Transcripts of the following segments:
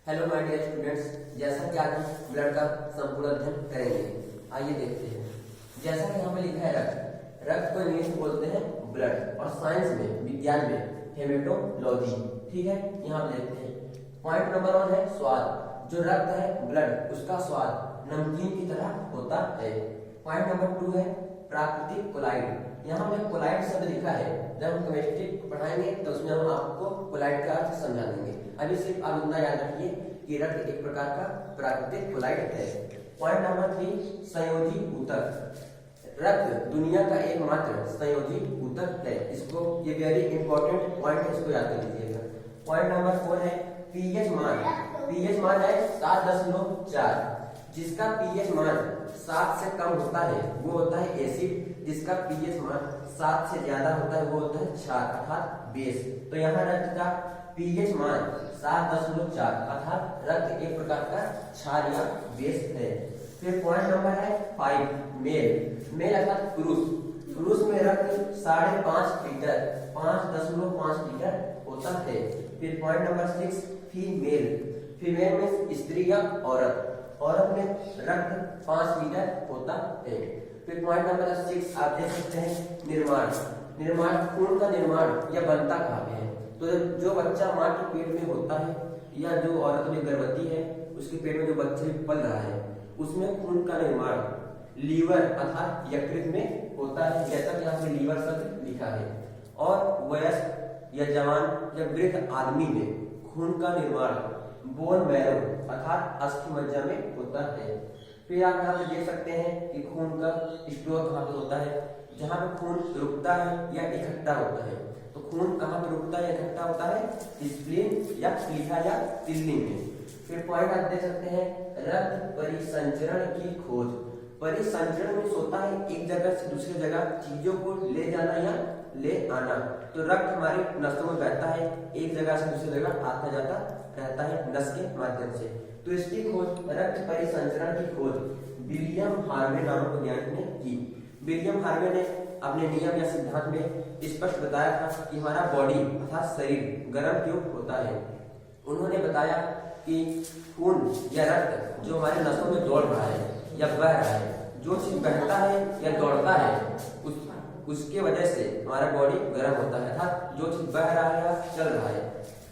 Hello my dear students, जैसा कि आज हम ब्लड का संपूर्ण अध्ययन करेंगे। आइए देखते हैं। जैसा कि यहाँ पे लिखा है रक्त। रक्त को इंग्लिश में बोलते हैं ब्लड और साइंस में, विज्ञान में हेमेटोलॉजी। ठीक है, यहाँ पे देखते हैं। पॉइंट नंबर 1 है स्वाद। जो रक्त है ब्लड, उसका स्वाद नमकीन की तरह होता है। पॉइंट नंबर 2 है प्राकृतिक कोलाइड। यहाँ पे कोलाइड शब्द लिखा है, जब हम केमिस्ट्री पढ़ाएंगे तो उसमें हम आपको कोलाइड का अर्थ समझा देंगे। अभी सिर्फ आप इतना याद रखिए कि रक्त एक प्रकार का प्राकृतिक कोलाइड है। पॉइंट नंबर 3 संयोजी ऊतक। रक्त दुनिया का एकमात्र संयोजी ऊतक है। इसको ये वेरी इंपॉर्टेंट पॉइंट है, इसको याद कर लीजिएगा। पॉइंट नंबर 4 है पीएच मान। पीएच मान है 7.4। जिसका पीएच मान 7 से कम होता है वो होता है एसिड। जिसका पीएच मान 7 से ज्यादा होता है वो होता है क्षार अर्थात बेस। तो यहाँ रक्त का पीएच मान 7.4 अर्थात रक्त एक प्रकार का क्षार या बेस है। फिर पॉइंट नंबर है 5 मेल। मेल अर्थात पुरुष। पुरुष में रक्त 5.5 लीटर 5.5 लीटर होता है। फिर पॉइंट नंबर 6 फीमेल। फीमेल में स्त्री या औरत। औरत में रक्त 5 लीटर होता है। फिर पॉइंट नंबर 6 आप देख सकते हैं निर्माण। निर्माण खून का निर्माण या बनता कहाँ पे है। तो जो बच्चा माँ के पेट में होता है या जो औरत में गर्भवती है उसके पेट में जो बच्चे पल रहा है उसमें खून का निर्माण लीवर अर्थात यकृत में होता है, जैसा कि यहाँ पे लीवर शब्द लिखा है। और वयस्क या जवान या वृद्ध आदमी में खून का निर्माण बोन मैरो अर्थात अस्थि मज्जा में होता है। फिर आप यहाँ पे देख सकते हैं कि खून का स्टोर कहाँ पे होता है, जहाँ पे खून रुकता है या इकट्ठा होता है। तो खून कहाँ पे रुकता है, इकट्ठा होता है, स्प्लीन या प्लीहा या तिल्ली में। फिर पॉइंट आप देख सकते हैं रक्त परिसंचरण की खोज। परिसंचरण में होता है एक जगह से दूसरी जगह चीजों को ले जाना या ले आना। तो रक्त हमारी नसों में बहता है, एक जगह से दूसरी जगह आता जाता रहता है नस के माध्यम से। तो इसकी खोज, रक्त परिसंचरण की खोज विलियम हार्वे नामक वैज्ञानिक ने की। विलियम हार्वे ने अपने नियम या सिद्धांत में स्पष्ट बताया था कि हमारा बॉडी अर्थात शरीर गर्म क्यों होता है। उन्होंने बताया कि खून या रक्त जो हमारे नसों में दौड़ रहा है या बह रहा है, जो चीज बहता है या दौड़ता है उसके वजह से हमारा बॉडी गर्म होता है। अर्थात जो चीज बह रहा है या चल रहा है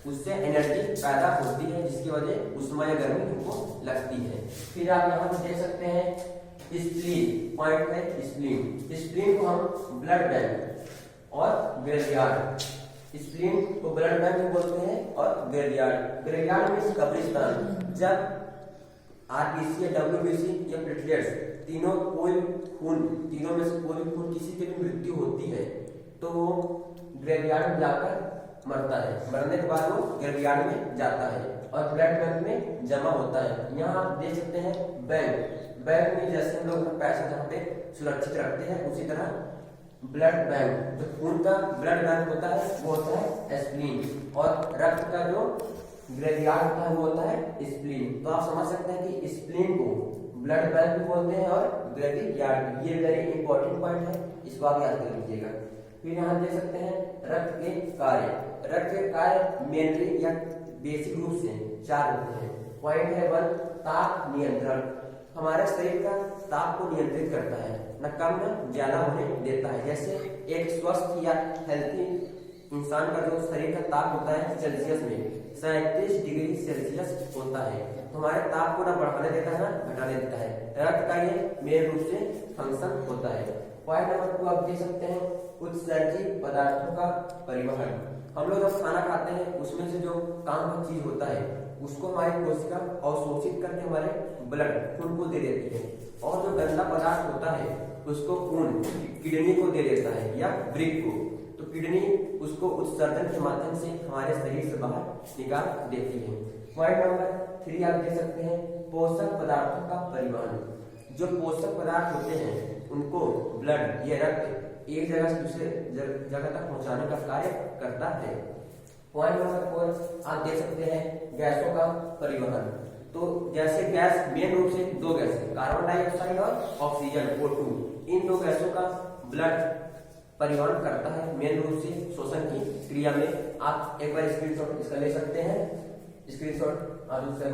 उससे एनर्जी पैदा होती है, जिसकी वजह उष्मा या गर्मी हमको लगती है। फिर आप यहाँ पे देख सकते हैं स्प्लीन। पॉइंट है स्प्लीन। स्प्लीन को हम ब्लड बैंक और ग्रेवयार्ड। स्प्लीन को ब्लड बैंक में बोलते हैं और ग्रेवयार्ड। ग्रेवयार्ड में कब्रिस्तान। जब आरबीसी या डब्ल्यूबीसी या प्लेटलेट्स तीनों तीनों में से कोई खून किसी की भी मृत्यु होती है तो वो ग्रेवयार्ड में जाकर मरता है। मरने के बाद वो ग्रेवयार्ड में जाता है और ब्लड बैंक में जमा होता है। यहाँ आप देख सकते हैं बैंक। बैंक में जैसे हम लोग पैसा जहाँ पे सुरक्षित रखते हैं उसी तरह ब्लड बैंक, जो खून का ब्लड बैंक होता है वो होता है स्प्लीन, और रक्त का जो ग्रेवयार्ड होता है वो होता है स्प्लीन। तो आप समझ सकते हैं कि स्प्लीन को ब्लड बैंक भी बोलते हैं और ग्रेवयार्ड। ये वेरी इंपॉर्टेंट पॉइंट है, इसको आप याद कर लीजिएगा। फिर यहाँ देख सकते हैं रक्त के कार्य। रक्त के कार्य मेनली या बेसिक रूप से 4 होते हैं। पॉइंट है 1 ताप नियंत्रण। हमारे शरीर का ताप को नियंत्रित करता है, न कम न ज्यादा होने देता है। जैसे एक स्वस्थ या हेल्थी इंसान का जो शरीर का ताप होता है सेल्सियस में 37 डिग्री सेल्सियस होता है, तो हमारे ताप को न बढ़ाने देता है न घटाने देता है। रक्त का ये मेन रूप से फंक्शन होता है। पॉइंट नंबर 2 आप देख सकते हैं उत्सर्जित पदार्थों का परिवहन। हम लोग जब खाना खाते हैं उसमें से जो काम का चीज होता है उसको हमारी कोशिका अवशोषित करके हमारे ब्लड खून को दे देती है, और जो गंदा पदार्थ होता है उसको खून किडनी को दे देता है या वृक्क को। तो किडनी उसको उत्सर्जन के माध्यम से हमारे शरीर से बाहर निकाल देती है। पॉइंट नंबर 3 आप देख सकते हैं पोषक पदार्थों का परिवहन। जो पोषक पदार्थ होते हैं उनको ब्लड या रक्त एक जगह से दूसरे जगह तक पहुंचाने का कार्य करता है। पॉइंट नंबर 4 आप देख सकते हैं गैसों का परिवहन। तो जैसे गैस मेन रूप से 2 गैस है, कार्बन डाइऑक्साइड और ऑक्सीजन O2। इन 2 गैसों का ब्लड परिवहन करता है मेन रूप से शोषण की क्रिया में। आप एक बार स्क्रीनशॉट इसका ले सकते हैं। स्क्रीनशॉट आप उससे